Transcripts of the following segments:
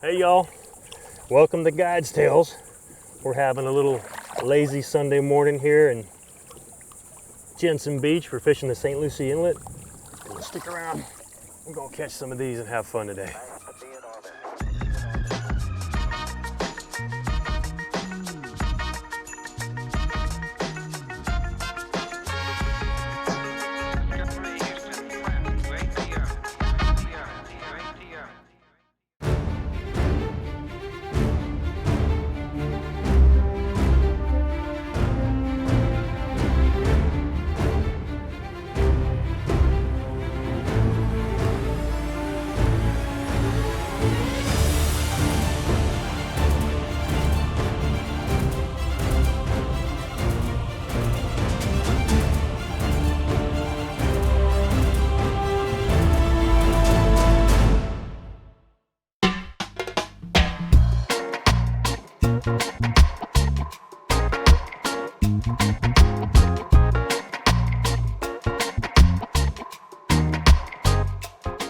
Hey y'all, welcome to Guide's Tales. We're having a little lazy Sunday morning here in Jensen Beach. We're fishing the St. Lucie Inlet. Stick around, we're gonna catch some of these and have fun today.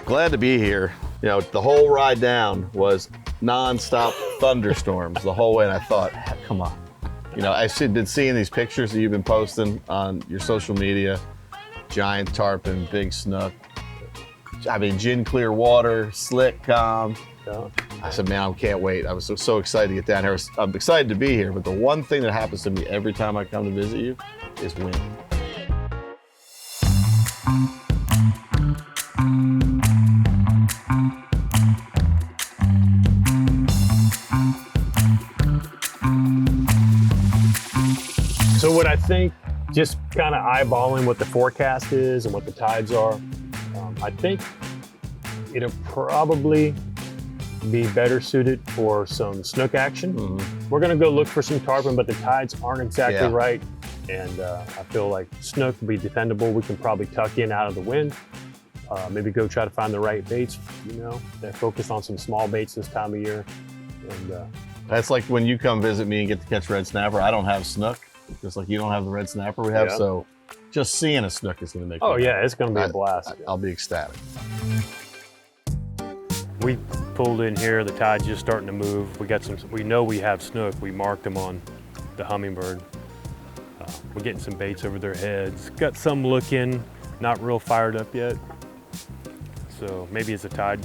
Glad to be here. You know, the whole ride down was non-stop thunderstorms the whole way, and I thought, come on. You know, I've been seeing these pictures that you've been posting on your social media, giant tarpon, big snook. I mean, gin clear water, slick, calm. Yeah. I said, man, I can't wait. I was so excited to get down here. I'm excited to be here, but the one thing that happens to me every time I come to visit you is wind. So what I think, just kind of eyeballing what the forecast is and what the tides are, I think it'll probably be better suited for some snook action. Mm-hmm. We're gonna go look for some tarpon, but the tides aren't exactly right. And I feel like snook will be defendable. We can probably tuck in out of the wind. Maybe go try to find the right baits, you know. They're focused on some small baits this time of year. And that's like when you come visit me and get to catch red snapper. I don't have snook, just like you don't have the red snapper we have. Yeah. So just seeing a snook is gonna make me yeah, it's gonna be a blast. I'll be ecstatic. We pulled in here, the tide's just starting to move. We know we have snook. We marked them on the Hummingbird. We're getting some baits over their heads. Got some looking, not real fired up yet. So maybe as the tide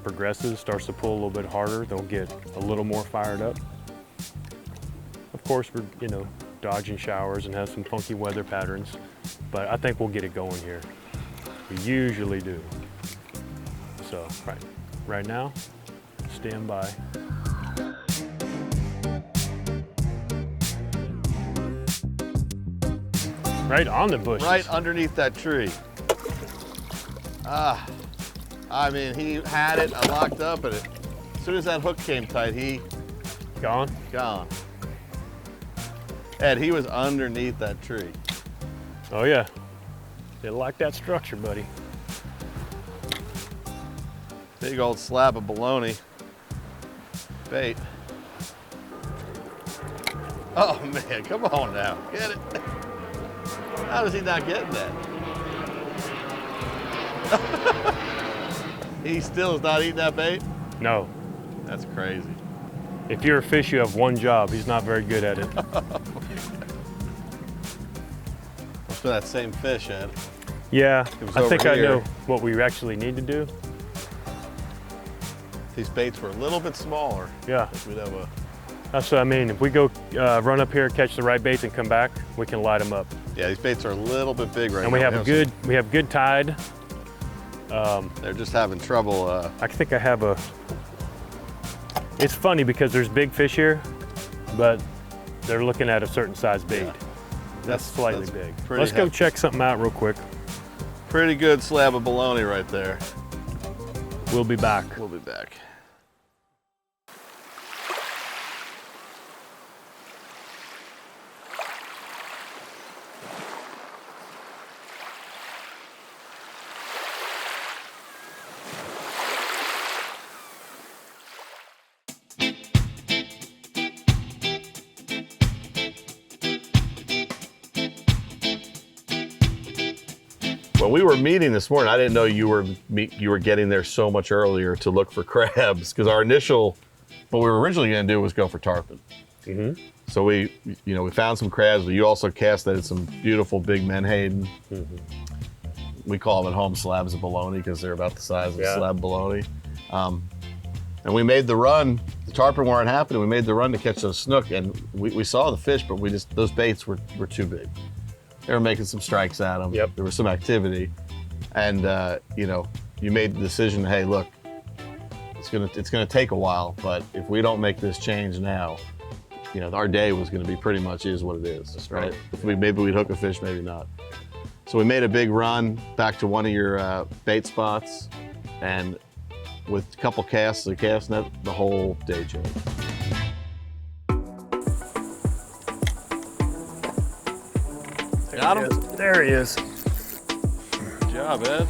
progresses, starts to pull a little bit harder, they'll get a little more fired up. Of course, we're, you know, dodging showers and have some funky weather patterns, but I think we'll get it going here. We usually do. So, right now, stand by. Right on the bushes. Right underneath that tree. I mean, he had it, I locked up, and as soon as that hook came tight, he... Gone? Gone. Ed, he was underneath that tree. Oh yeah, they like that structure, buddy. Big old slab of bologna. Bait. Oh man, come on now, get it. How does he not get that? He still is not eating that bait? No. That's crazy. If you're a fish, you have one job. He's not very good at it. It's for that same fish, Ed. Yeah, I think I know what we actually need to do. These baits were a little bit smaller. Yeah. We'd have a... That's what I mean. If we go run up here, catch the right baits, and come back, we can light them up. Yeah, these baits are a little bit big right now. And we have good tide. They're just having trouble. I think I have a. It's funny because there's big fish here, but they're looking at a certain size bait. Yeah. That's slightly big. Let's go check something out real quick. Pretty good slab of bologna right there. We'll be back. We'll be back. When we were meeting this morning, I didn't know you were getting there so much earlier to look for crabs, because what we were originally going to do was go for tarpon. Mm-hmm. So we found some crabs, but you also casted some beautiful big menhaden. Mm-hmm. We call them at home slabs of bologna because they're about the size of slab bologna. And we made the run. The tarpon weren't happening. We made the run to catch those snook, and we saw the fish, but those baits were too big. They were making some strikes at them. Yep. There was some activity, and you made the decision. Hey, look, it's gonna take a while, but if we don't make this change now, our day was gonna be pretty much is what it is, right? Maybe we'd hook a fish, maybe not. So we made a big run back to one of your bait spots, and with a couple casts of the cast net, the whole day changed. Got him? There he is. Good job, Ed.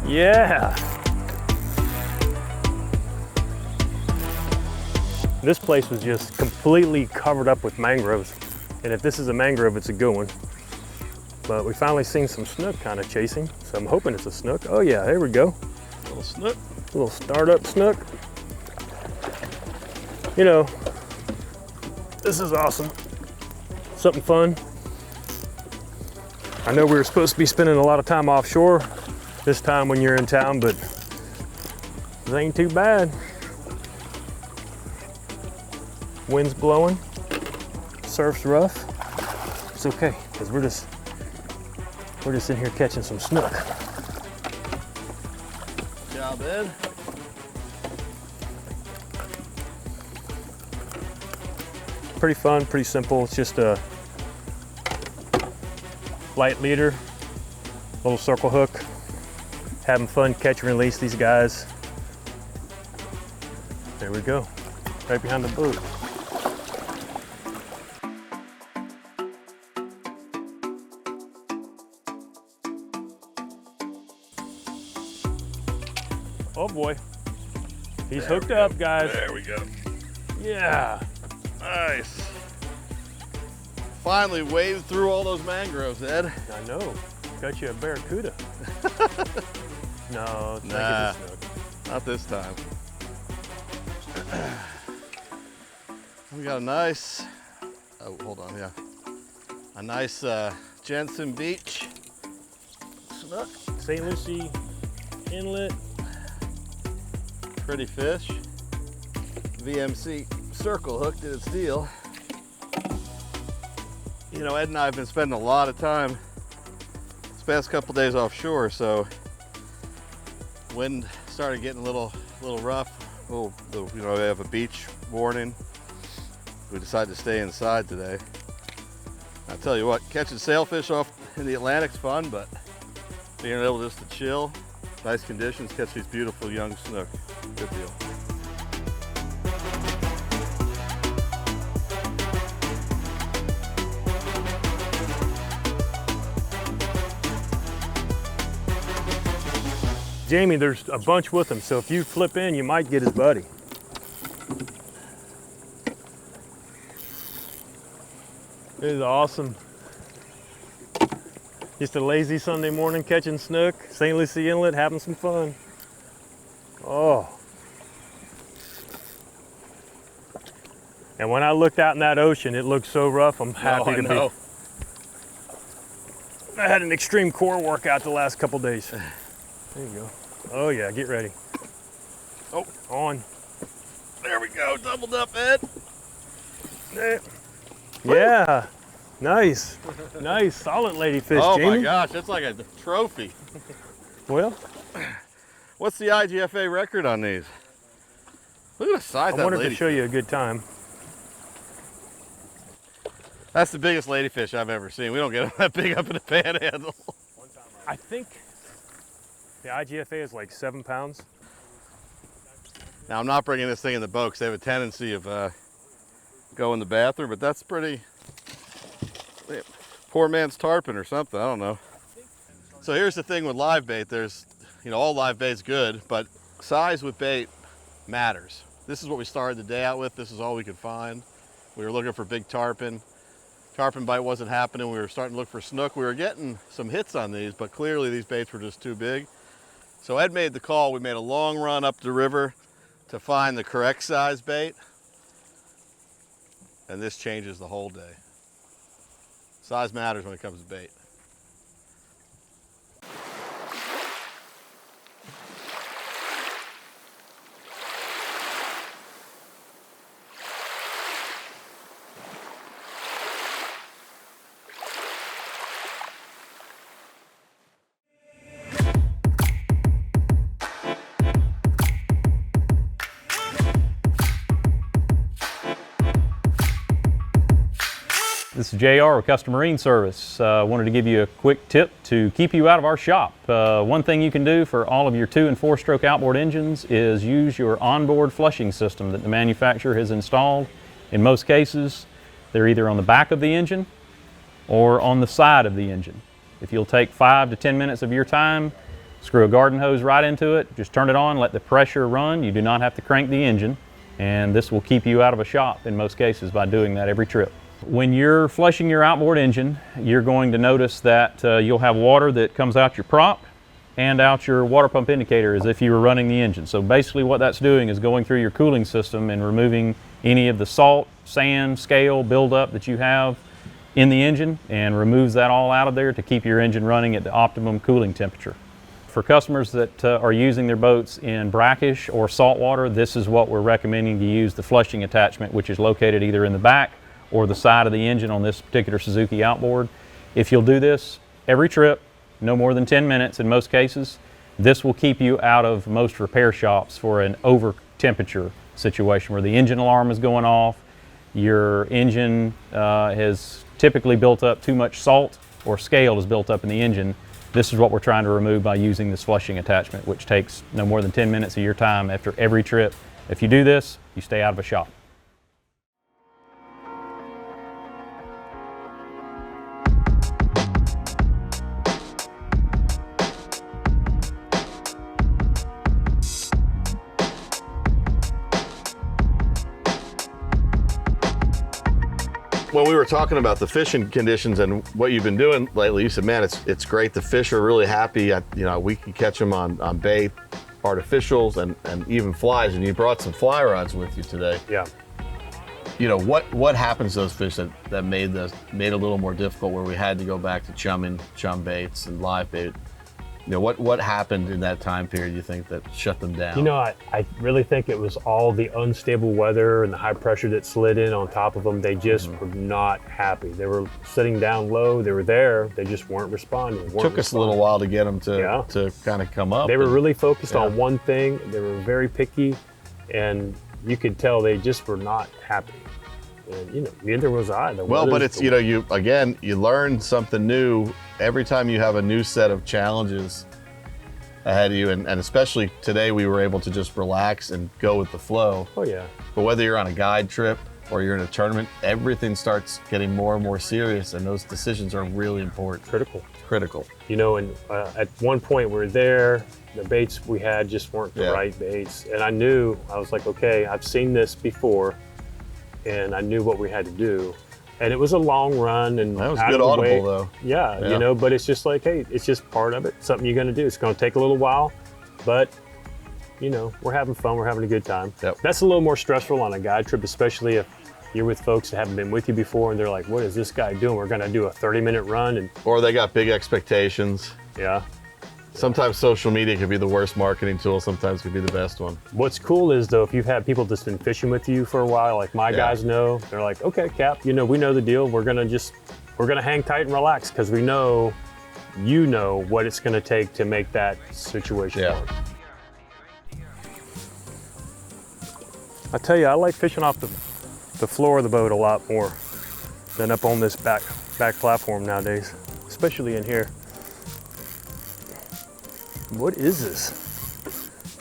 Yeah. This place was just completely covered up with mangroves. And if this is a mangrove, it's a good one. But we finally seen some snook kind of chasing, so I'm hoping it's a snook. Oh yeah, here we go. Little snook. Little startup snook. This is awesome. Something fun. I know we were supposed to be spending a lot of time offshore this time when you're in town, but it ain't too bad. Wind's blowing, surf's rough. It's okay, because we're just in here catching some snook. Good job, Ed. Pretty fun, pretty simple. It's just a light leader, little circle hook. Having fun catch and release these guys. There we go, right behind the boat. Oh boy, he's hooked up, guys. There we go. Yeah. Nice. Finally waded through all those mangroves, Ed. I know. Got you a barracuda. No, it's Nah, not a snook. not this time. We got a nice, oh, hold on, yeah. A nice Jensen Beach snook. St. Lucie Inlet. Pretty fish. VMC circle hook did its deal. Ed and I have been spending a lot of time this past couple days offshore, so wind started getting a little rough. We have a beach warning. We decided to stay inside today. I tell you what, catching sailfish off in the Atlantic's fun, but being able just to chill, nice conditions, catch these beautiful young snook, good deal. Jamie, there's a bunch with him, so if you flip in, you might get his buddy. This is awesome. Just a lazy Sunday morning catching snook, St. Lucie Inlet, having some fun. Oh. And when I looked out in that ocean, it looked so rough, I'm happy to be. I had an extreme core workout the last couple days. There you go. Oh yeah, get ready. Oh, on. There we go, doubled up, Ed. There. Yeah, nice. Nice, solid ladyfish, Oh Jamie. my gosh, that's like a trophy. Well, what's the IGFA record on these? Look at the size of that I wanted ladyfish. to show you a good time. That's the biggest ladyfish I've ever seen. We don't get them that big up in the panhandle. I think the IGFA is like 7 pounds. Now, I'm not bringing this thing in the boat because they have a tendency of go in the bathroom, but that's pretty, poor man's tarpon or something, I don't know. So here's the thing with live bait. There's, all live bait's good, but size with bait matters. This is what we started the day out with. This is all we could find. We were looking for big tarpon. carpet bite wasn't happening. We were starting to look for snook. We were getting some hits on these, but clearly these baits were just too big. So Ed made the call. We made a long run up the river to find the correct size bait. And this changes the whole day. Size matters when it comes to bait. This is JR with Custom Marine Service. Wanted to give you a quick tip to keep you out of our shop. One thing you can do for all of your 2- and 4-stroke outboard engines is use your onboard flushing system that the manufacturer has installed. In most cases, they're either on the back of the engine or on the side of the engine. If you'll take 5 to 10 minutes of your time, screw a garden hose right into it, just turn it on, let the pressure run. You do not have to crank the engine, and this will keep you out of a shop in most cases by doing that every trip. When you're flushing your outboard engine, you're going to notice that you'll have water that comes out your prop and out your water pump indicator as if you were running the engine. So basically what that's doing is going through your cooling system and removing any of the salt, sand, scale buildup that you have in the engine, and removes that all out of there to keep your engine running at the optimum cooling temperature. For customers that are using their boats in brackish or salt water, this is what we're recommending to use the flushing attachment, which is located either in the back or the side of the engine on this particular Suzuki outboard. If you'll do this every trip, no more than 10 minutes in most cases, this will keep you out of most repair shops for an over temperature situation where the engine alarm is going off, your engine has typically built up too much salt or scale is built up in the engine. This is what we're trying to remove by using this flushing attachment, which takes no more than 10 minutes of your time after every trip. If you do this, you stay out of a shop. When we were talking about the fishing conditions and what you've been doing lately, you said, man, it's great. The fish are really happy. We can catch them on bait, artificials, and even flies. And you brought some fly rods with you today. Yeah. What happens to those fish that made it a little more difficult, where we had to go back to chum baits and live bait? What happened in that time period, you think, that shut them down? I really think it was all the unstable weather and the high pressure that slid in on top of them. They just were not happy. They were sitting down low. They were there. They just weren't responding. It took us a little while to get them to kind of come up. They were really focused on one thing. They were very picky, and you could tell they just were not happy. And neither was I. Well, but it's you learn something new every time you have a new set of challenges ahead of you, and especially today we were able to just relax and go with the flow. Oh yeah. But whether you're on a guide trip or you're in a tournament, everything starts getting more and more serious, and those decisions are really important. Critical. And at one point we were there, the baits we had just weren't the right baits, and I was like, okay, I've seen this before, and I knew what we had to do. And it was a long run, and that was good audible though. Yeah, but it's just like, hey, it's just part of it. Something you're gonna do. It's gonna take a little while, but we're having fun. We're having a good time. Yep. That's a little more stressful on a guide trip, especially if you're with folks that haven't been with you before, and they're like, what is this guy doing? We're gonna do a 30-minute run, or they got big expectations. Yeah. Sometimes social media can be the worst marketing tool, sometimes it can be the best one. What's cool is, though, if you've had people that's been fishing with you for a while, like my guys know, they're like, okay, Cap, we know the deal. We're gonna hang tight and relax, because we know what it's gonna take to make that situation work. I tell you, I like fishing off the floor of the boat a lot more than up on this back platform nowadays, especially in here. What is this?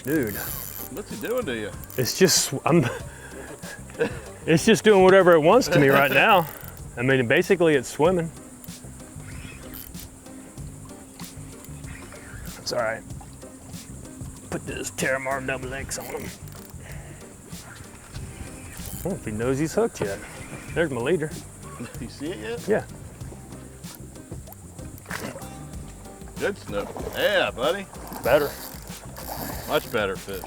Dude. What's he doing to you? It's just doing whatever it wants to me right now. I mean, basically it's swimming. It's all right. Put this Terramar double X on him. I don't know if he knows he's hooked yet. There's my leader. You see it yet? Yeah. Good snook. Yeah, buddy. Better. Much better fish.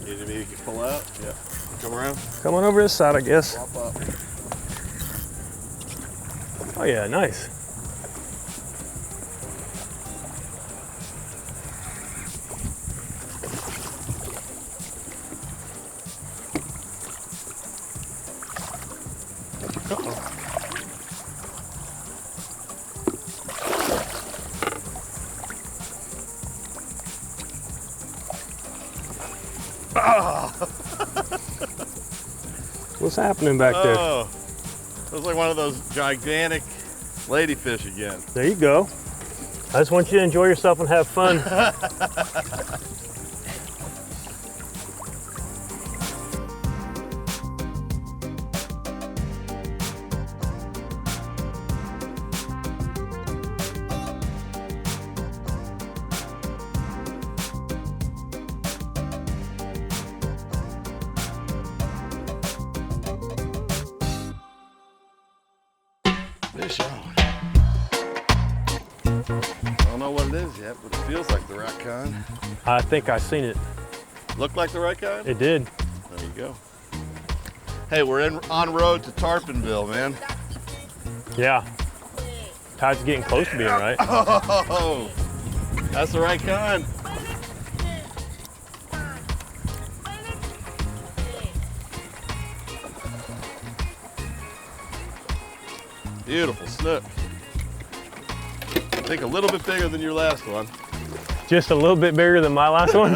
Anything you can pull out? Yeah. Come around. Come on over this side, I guess. Pop up. Oh yeah, nice. What's happening back there? Oh, it was like one of those gigantic ladyfish again. There you go. I just want you to enjoy yourself and have fun. Fish on. I don't know what it is yet, but it feels like the right kind. I think I seen it. Look like the right kind? It did. There you go. Hey, we're on road to Tarponville, man. Yeah. Tide's getting close to being right. Oh, that's the right kind. Beautiful snook. I think a little bit bigger than your last one. Just a little bit bigger than my last one.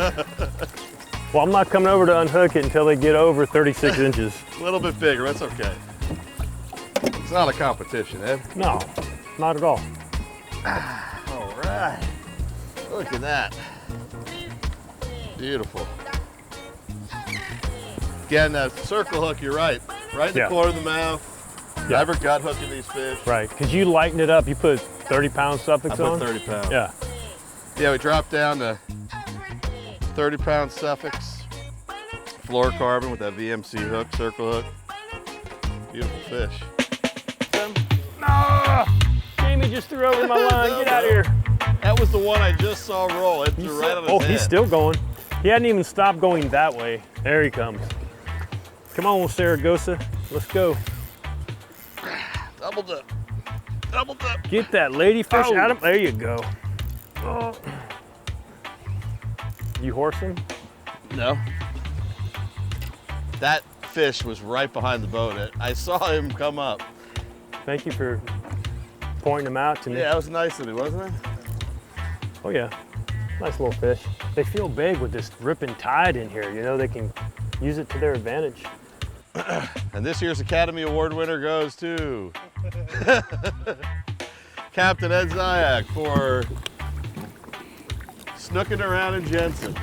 Well, I'm not coming over to unhook it until they get over 36 inches. A little bit bigger, that's okay. It's not a competition, Ed. No, not at all. All right. Look at that. Beautiful. Again, that circle hook, you're right. Right in the Yeah. corner of the mouth. Yeah. Never gut hooking these fish. Right, because you lighten it up. You put 30-pound I suffix put on? 30 pounds. Yeah. Yeah, we dropped down to 30-pound suffix, fluorocarbon with that VMC hook, circle hook. Beautiful fish. No! Jamie just threw over my line. Get out of here. That was the one I just saw roll. It threw right on his head. He's still going. He hadn't even stopped going that way. There he comes. Come on, Saragossa. Let's go. Doubled up. Doubled up. Get that ladyfish Oh. out of. There you go. Oh. You horsing? No. That fish was right behind the boat. I saw him come up. Thank you for pointing him out to me. Yeah, that was nice of you, wasn't it? Oh yeah, nice little fish. They feel big with this ripping tide in here. You know, they can use it to their advantage. And this year's Academy Award winner goes to Captain Ed Zyak for snooking around in Jensen.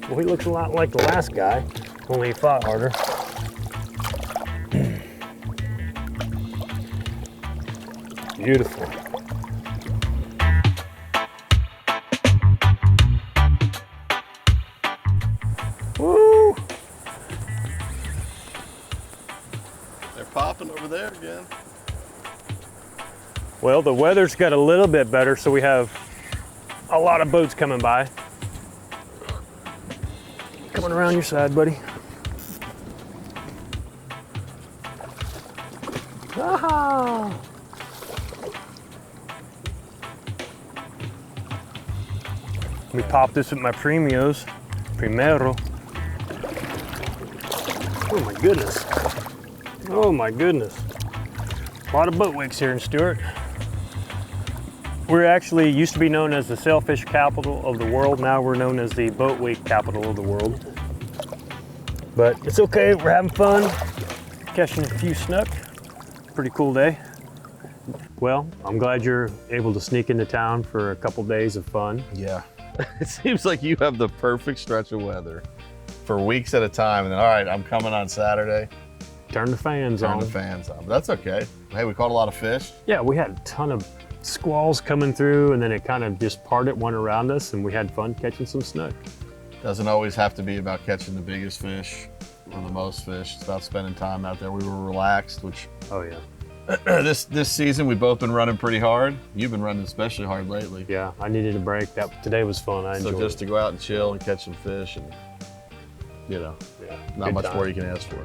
Well, he looks a lot like the last guy, only he fought harder. Beautiful. Woo! They're popping over there again. Well, the weather's got a little bit better, so we have a lot of boats coming by. Coming around your side, buddy. Aha! Let me pop this with my Primero. Oh my goodness. Oh my goodness. A lot of boat wakes here in Stewart. We're actually used to be known as the sailfish capital of the world. Now we're known as the boat wake capital of the world. But it's okay, we're having fun. Catching a few snook. Pretty cool day. Well, I'm glad you're able to sneak into town for a couple days of fun. Yeah. It seems like you have the perfect stretch of weather for weeks at a time. And then, all right, I'm coming on Saturday. Turn the fans Turn on. the fans on. But that's okay. Hey, we caught a lot of fish. Yeah, we had a ton of squalls coming through, and then it kind of just parted one around us, and we had fun catching some snook. Doesn't always have to be about catching the biggest fish or the most fish. It's about spending time out there. We were relaxed, which Oh yeah. this season we've both been running pretty hard. You've been running especially hard lately. Yeah, I needed a break. Today was fun. I enjoyed So just it. to go out and chill and catch some fish, and Yeah, not good much time. more you can ask for.